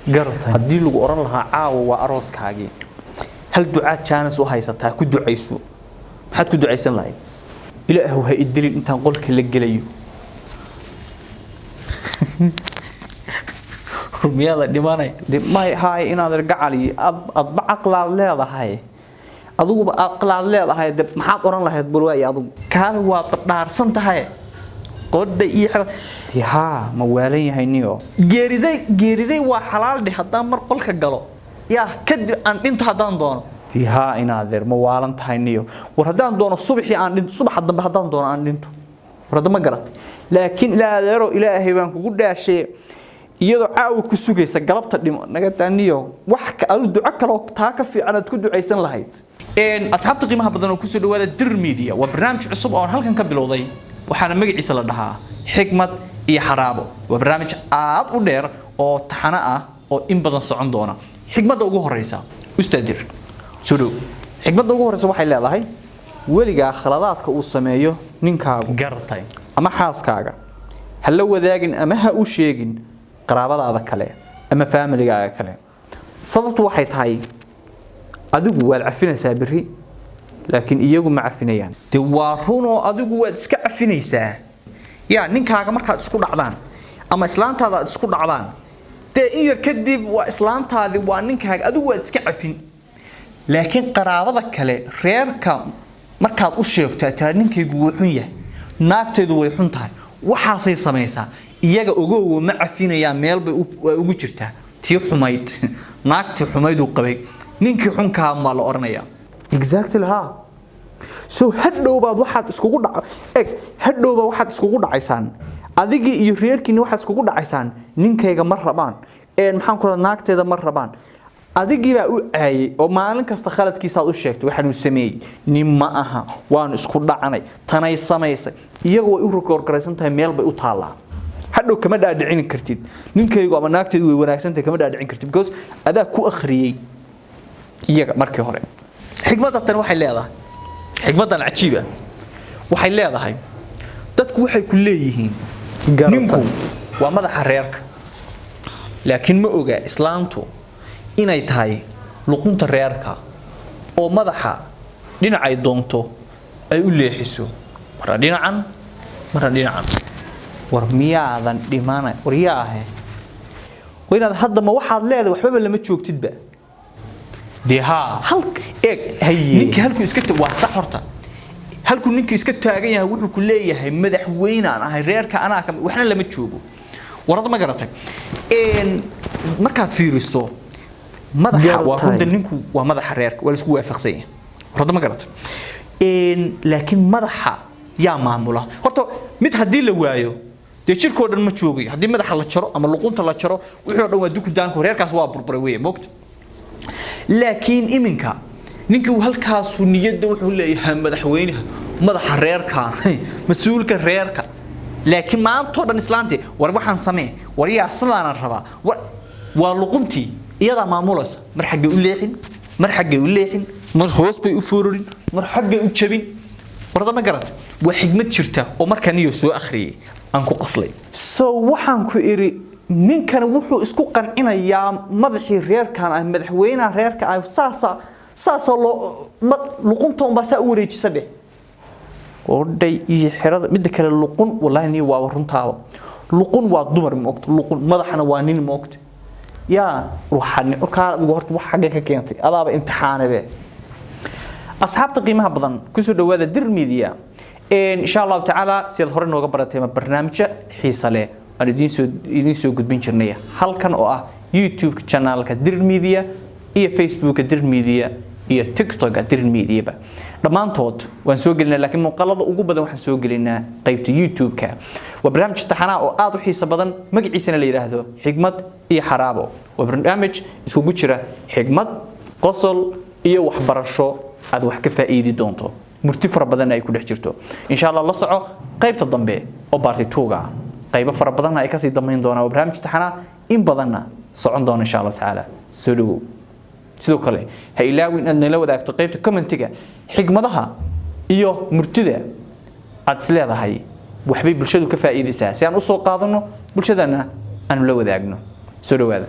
قرطي هدي لو أوران لها عاو وأروس كاجي هل دعاء كانس وهايستها كدو عيسو حد كدو عيسان لاي إلى هو هاي الدليل أنت نقول كل جليو ميلا دماني ما هاي إن هذا رجع لي أطبع أقلال لا هاي أدوب أقلال لا هاي ما حد أوران لها تبلوي أدوب كان هو بدار سنت هاي قد إيه ها موالين هينيو جيريدي وحلال دي حتى مر قلك قالوا يا كد أن أنت هدان دون ها إن هذا موالين هينيو وهدان دون الصبح أن الصبح هدان دون أن أنتو ورد ما قرأت لكن لا يرو إلهي بانك قد شيء iyadoo caaw ku sugaysa galabta dhimo naga taaniyo wax ka aad duco kale oo taa ka fiican aad ku duceysan lahayd asxaabta qiimaha badan oo ku soo dhawaada dir media waa barnaamij cusub oo halkan ka bilowday waxaana magaciisa la dhahaa xikmad iyo xaraabo waa barnaamij aad u dheer oo taxana ah oo in badan socon doona xikmadda ugu horeysa ustaadir soo xikmadda ugu horeysa waxay leedahay weliga khaladaadka uu sameeyo ninkaagu gartay ama xaaskaaga hal la wadaagin ama ha u sheegin qaraabadaada kale ama family-gaaga kale sababtu waxay tahay adigu waad cafinaysaa biri laakiin iyagu ma cafinayaan de waa run oo adigu waad iska cafinaysaa yaa ninkaaga markaad isku dhacdaan ama islaantaada aad isku dhacdaan de in yar kadib waa islaantaadi waa ninkaaga adigu waad iska cafin laakiin qaraabada kale reerka markaad u sheegto taa ninkaygu wuu xun yahay naagteedu way xun tahay waxaasay samaysaa iyaga ogow ma cafinayaan meel bay ugu jirtaa tii xumayd naagtii xumayd uu qabay ninkii xunka ma la oranayaa exactly ha so hadhowbaad waxaad iskugu dhacaysaan adigii iyo reerkiina waxaad iskugu dhacaysaan ninkayga ma rabaan maxaan ku radaa naagteeda ma rabaan adigii baa u caayay oo maalin kasta khaladkiisa aad u sheegtay waxaan uu sameeyay nin ma aha waan isku dhacanay tanay samaysay iyaga way u rekoorgaraysan tahay meel bay u taalaa hadhow kama dhaadhicin kartid ninkaygu ama naagteedu way wanaagsantahay kama dhaadhicin kartid because adaa ku akhriyay iyaga markii hore xikmaddan waxay leedahay xikmaddan cajiiba waxay leedahay dadku waxay ku leeyihiin ninku waa madaxa reerka laakiin ma oga islaantu inay tahay luqunta reerka oo madaxa dhinacay doonto ay u leexiso marna dhinacan war miyaadan dhimaanay war yaahe waynaad hadda ma waxaad leedahay waxba lama joogtidba deha halka ninka halku iska waa sax horta halku ninka iska taagan yahay wuxuu ku leeyahay madaxweyne aan ahay reerka anaa waxna lama joogo warada ma garatay markaad fiiriso madaxa waa runta ninku waa madaxa reerka waa isku waafaqsan yahay warada ma garatay laakiin madaxa yaa maamula horta mid hadii la waayo de jirko dhan ma joogay hadii madaxa la jaro ama luqunta la jaro wuxuu dhan waa dukudaanka reerkaas waa burburay weey moogta laakiin iminka ninkii halkaas niyada wuxuu leeyahay madaxweynaha madaxa reerka mas'uulka reerka laakiin maanta dhan islaantii war waxaan samee war yaa salaana rabaa waa luquntii iyada maamulaysa mar xagga u leexin mar hoos bay u fuurin mar xagga u jabin warada ma garat waa xigmad jirta oo markaan iyo soo akhriyay aan ku qaslay so waxaan ku iri ninkan wuxuu isku qancinayaa madaxii reerkan ay madaxweynaha reerka ay saasa loo luqunta un baa saa u wareejisadhe oday iyo xirada mid kale luqun wallahi waa runtaaba luqun waa dumar moogto luqun madaxna waa nin moogto yaa waxaan ka horta wax xagee ka keentay adaaba imtixaanabe asxaabta qiimaha badan ku soo dhawaada dir media insha Allah taala sida hore nooga baratay barnaamij xiiso leh aan idin soo gudbin jirnay halkan oo ah YouTube channelka dir media iyo Facebook dir media iyo TikTok dir media ba dhamaantood waan soo gelinaa laakiin muuqaalada ugu badan waxaan soo gelinaa qaybta YouTube-ka waa barnaamij taxana oo aad u xiiso badan magaciisana la yiraahdo xikmad iyo xaraabo waa barnaamij isugu jira xikmad qosol iyo waxbarasho aad wax ka faa'iidi doonto murti fara badan ay ku dhex jirto insha Allah la soco qaybta dambe oo party 2ga qaybo fara badan ay ka sii damayn doonaa barnaamij taxana in badanna socon doona insha Allah taala soo dhawo sidoo kale ha ilaawin aad nala wadaagto qaybta commentiga xigmadaha iyo murtida aad isleedahay waxbay bulshadu ka faa'iideysaa si aan u soo qaadano bulshadana aan la wadaagno soo dhawaada